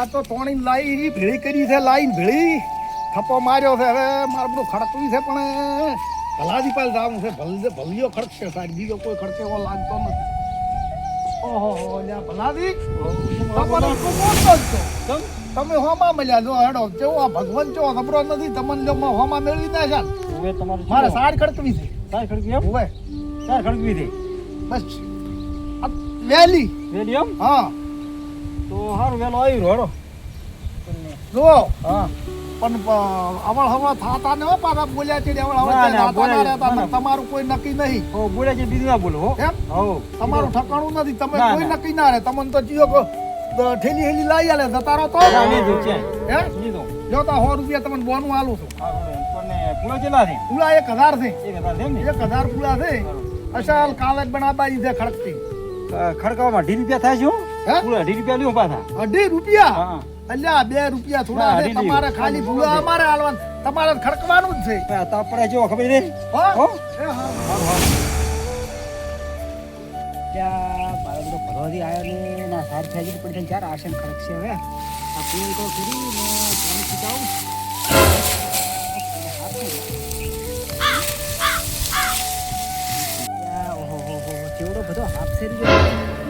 આ તો તોણી લાઈ ભેળી કરી છે, લાઈન ભેળી થપ્પો માર્યો છે. હવે મારે બધું ખડકવી છે, પણ ભલાદી પાલ જવાનું છે. ભલિયો ખડકશે સાહેબ, બીજો કોઈ ખડકે એવો લાગતો નથી. ઓહો ભલાદી તમારો બોલતો જ છો. તમે હોમાં મળ્યા જો હેડો કેવો આ ભગવાન કેવો ખબરો નથી તમને જો હોમાં મેળવી ના છે. મારે સાર ખડકવી છે. સાર ખડકવી એમ? ઓવે સાર ખડકવી છે બસ વેલી વેલી એમ? હા તો હારું વેલો આવી રહ્યો જો હા પણ અવળ હવા થાતા ને હો પાછા બોલ્યા છે અવળ હવા થાતા ના રહેતા. તમારું કોઈ નક્કી નહીં. ઓ બોલે છે બીજું ના બોલો હો એમ હો તમારું ઠકાણું નથી. તમે ના, કોઈ ના. નક્કી ના રહે. તમને તો જીઓ ઠેલી હેલી લાવી આલે જતા રહો તો લીધું છે હે લીધું જો તો 100 રૂપિયા તમને બોનું આલું છું. પણ પૂરો કેટલા છે? પૂરા 1000 છે. 1000 છે એમ ને? 1000 પૂરા છે. અસલ કાલે જ બનાવવાની છે ખડકતી. ખડકાવામાં 2 રૂપિયા થાય છે હો. હે? પૂરા 2 રૂપિયા લ્યો પાછા. 2.5 રૂપિયા હા અલ્યા 2 રૂપિયા થોડા ના, છે. અઢી તમારે લીધું. ખાલી પૂરા અમારે આલવાનું. તમારે ખડકવાનું જ છે. તાપ પડે જેવો ખબર છે હો હો એ હા ત્યાં મારો બધો ભરવાથી આવ્યો ને ના સાર થઈ ગઈ પણ ચાર આસન ખડકશે હવે આ પૂરી તો કરી ને પાણી પીતાવું ચેવડો બધો હાફ શેરી ગયો.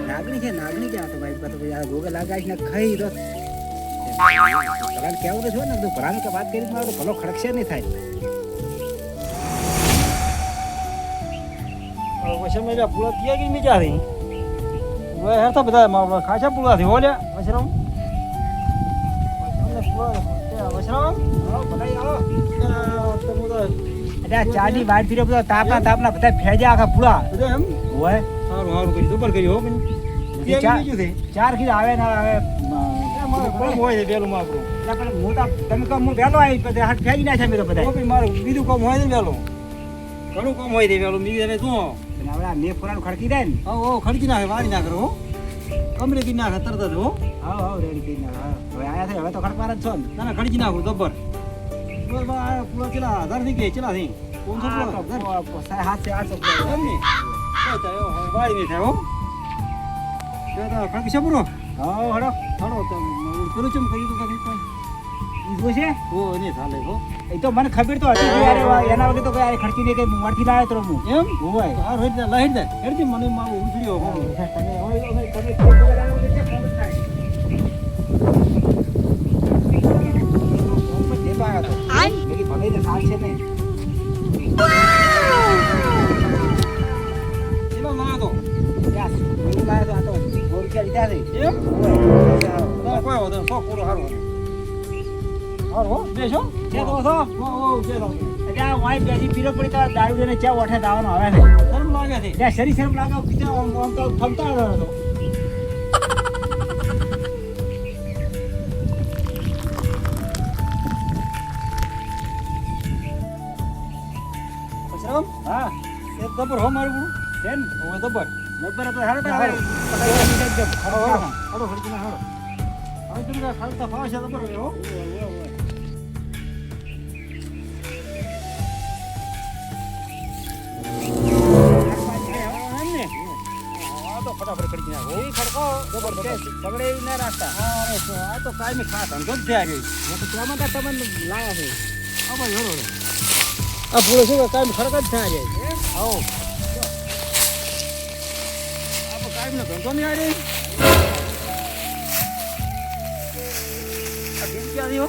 નાગણી છે નાગણી ક્યાં તો ભાઈ તો આ ગોગે લાગાઈશ ને ખાઈ તો ભલાને કેવું છો ને ભલાને કે વાત કરી મારો ભલો ખડકશે નહીં થાય. વૈશ્રમ મેં પૂરા કિયા કે મીજા રહી વે હરતા બધા મારા ખાસા પૂરા થી હોલ્યા વૈશ્રમ વૈશ્રમ આવો બધા આવો તો મુદા અરે ચાની વાટ ફીરે બધો તાપના બધા ફેજા આખા પૂરા બધું એમ હોય સારું સારું કરી દબર કરી હો બેન ચાર બીજું છે ચાર કીધું આવે ના આવે મારું કોમ હોય છે પેલું મારું એટલે પણ હું તો તમે કહો હું વહેલો આવી પછી હાથ ફેરી નાખ્યા મેં તો બધા તો મારું બીજું કામ હોય ને પેલું ઘણું કામ હોય છે પેલું બીજું એને શું હવે આ મેં ફોરાનું ખડકી દે ને ઓ ખડકી નાખે વાળી ના કરો કમરે કી નાખે તરત જ હો હા રેડી થઈ ના હવે આયા છે હવે તો ખડકવાર જ છો ને ના ના ખડકી નાખું દબર પૂરો કેટલા 1000 થી કે કેટલા થી 500 હાથ છે 800 એમ ને વાળી નહીં થાય હો ખડકી છે પૂરો હા હડો થોડો પેલું ચમ કરી તો કઈ ઈગો છે ઓ નહીં ચાલે હો એ તો મને ખબર તો હતી યાર એના વગર તો કોઈ યાર ખડકી નહીં કે મળતી લાયો તો હું એમ હોય હાર હોય ને લહેર દે હેરજી મને મારું ઉછળ્યો હો એનો ના તો એમ ના કોઈ હોતો સો પૂરો હારો હારો બેસો કે તો છો ઓ કે તો દારૂ ને ચા ઓઠે દાવાનો આવે છે શરમ લાગે છે ત્યાં શરીર શરમ લાગે બીજા આમ તો ફમતા રહ્યો હતો શરમ હા એક દબર હો મારું બેન હવે દબર નંબર તો હારો તો હારો. હારો હારો ખડકી ના હારો હવે તમે ખાલતા ફાશે દબર હો ફટાફટ ખડકી નાખો એ ખડકો જબરદસ્ત બગડે એવું ના રાખતા આ તો કાયમી ખાસ ધંધો જ છે આ રહ્યો હું તો કેમાં કા તમને લાયા છે આ ભાઈ હરો આ પૂરો શું કાયમી ખડક જ થાય છે આવો આ તો કાયમીનો ધંધો નહીં આ રહી આ ડીમ ક્યાં રહ્યો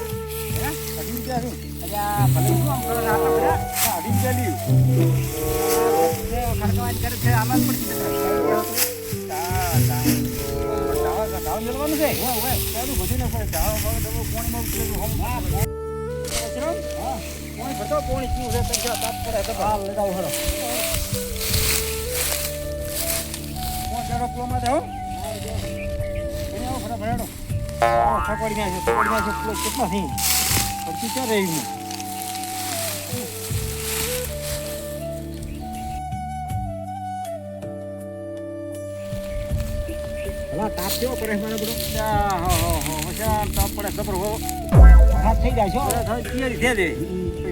હે આ ડીમ ક્યાં રહ્યું અલ્યા ભલે શું આમ કરો ના આપણે આ ડીમ ક્યાં રહ્યું ખડકવાજ કરે છે આમાં જ પડી જશે ઢાળ મેળવાનું છે હોય હોય ચાલુ બધું ને પડે ઢાળ પડે તમે પાણીમાં ઉતરેલું હમ હા પાણી ભરતો પાણી શું છે તમે જરા તાપ પડે તો હાલ લગાવ હળો કોણ જરો પ્લોમાં જાઓ એને આવો ફટાફટ હેડો ખકડી ના છે પ્લો કેટલા થઈ પછી ક્યાં રહી ભલા તાપ કેવો પડે મારો બધો તાપ પડે ખબર હો હાથ થઈ જાય છો તૈયારી થઈ દે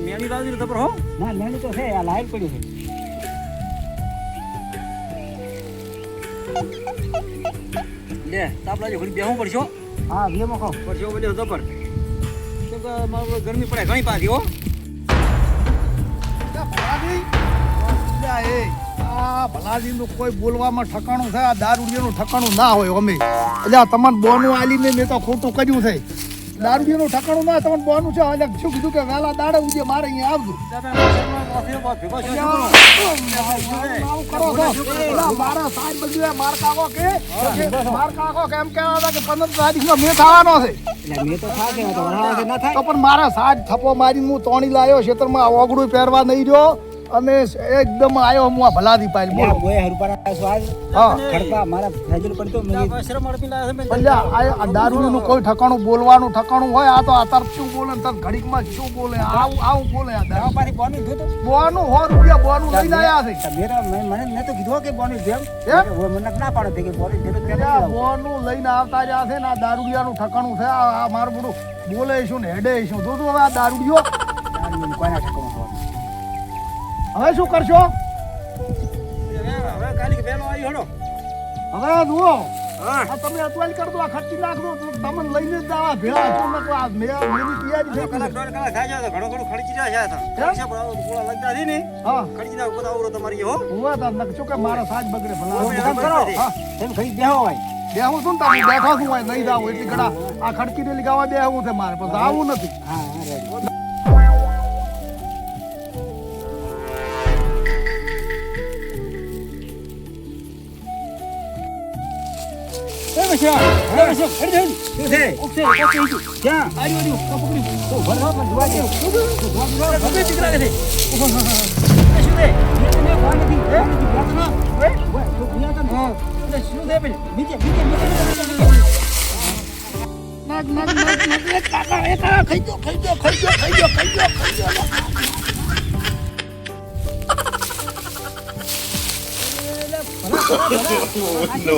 મેણી બાજુ ખબર હો ના લેણી તો છે આ લાઈટ પડ્યું છે લે તાપ લાજો ઘડી બેહવું પડશે હા વીમો કહો પરસેવો વળ્યો જબર કેમ કે મારું ગરમી પડે ઘણી પાછી હો આ ભલાજીનું કોઈ બોલવામાં ઠકાણું છે આ દારૂડિયાનું ઠકાણું ના હોય અમે એટલે તમને બોનું આલીને મેં તો ખોટું કર્યું છે દારૂડિયાનું ઠકાણું ના તમને બોનું છે એટલે શું કીધું કે વહેલા દાડે ઉજે મારે અહીંયા આવજો આવું કરો છો એટલે મારા સાહેબ બધું માર કાકો કે એમ કહેવા હતા કે 15 તારીખનો મેં થવાનો છે એટલે મેં તો થાય છે તો વરાળા કે ના થાય તો પણ મારા સાહેબ થપ્પો મારીને હું તોણી લાવ્યો ખેતરમાં ઓગળું પહેરવા નહીં રહ્યો અને એકદમ આવ્યો હું આ ભલાદી પાલ બોલો બોય હરપારા સ્વાદ હા ખડકા મારા ફેજલ પડતો મેં શરમ અડપી લાવે છે પલ્યા આ દારૂનું કોઈ ઠકાણું બોલવાનું ઠકાણું હોય આ તો આ તરફ શું બોલે ને તરફ ઘડીકમાં શું બોલે આવું બોલે આ દારૂ પાણી બોનું જોતો બોનું 100 રૂપિયા બોનું લઈને આવ્યા છે મેં તો કીધું કે બોનું જેમ મને ના પાડો કે બોનું જેમ પલ્યા બોનું લઈને આવતા રહ્યા છે ને આ દારૂડિયાનું ઠકાણું છે આ મારું બધું બોલે શું ને હેડે શું જોતું હવે આ દારૂડિયો કોઈના ઠકાણું હવે શું કરશો હવે કાલી કે બેનો આવી હળો હવે જુઓ હા આ તમે અતવાલ કર દો આ ખર્ચી નાખ દો તમને લઈને જ આવા ભેળા છો ને તો આ મેરી તૈયારી થઈ કલાક દોઢ કલાક થાય છે તો ઘણો ઘણું ખર્ચી રહ્યા છે પૈસા પણ આવો ગોળા લાગતા નથી ને હા ખર્ચી નાખ બધા આવરો તમારી હો હુવા તા નકશો કે મારા સાજ બગડે ભલા કામ કરો. હા તેમ ખાઈ બેહો હોય બેહું છું ને તમે બેઠો છું હોય નહીં જાવ એટલી ઘડા આ ખડકી ને લગાવવા બેહવું છે મારે પણ આવું નથી હા હા રેડી એ બચ્યા એ બચ્યા હરી હરી શું છે ઉપસે ઉપસે ક્યાં આરી આરી પકડી તો ભરવા પણ જોવા દે ભગે દીકરા કે છે શું છે મેં ફોન નથી હે પ્રાર્થના હે તો ભૂયા તો હા એટલે શું છે પેલી નીચે નાક એક કાકા ખાઈ દો no.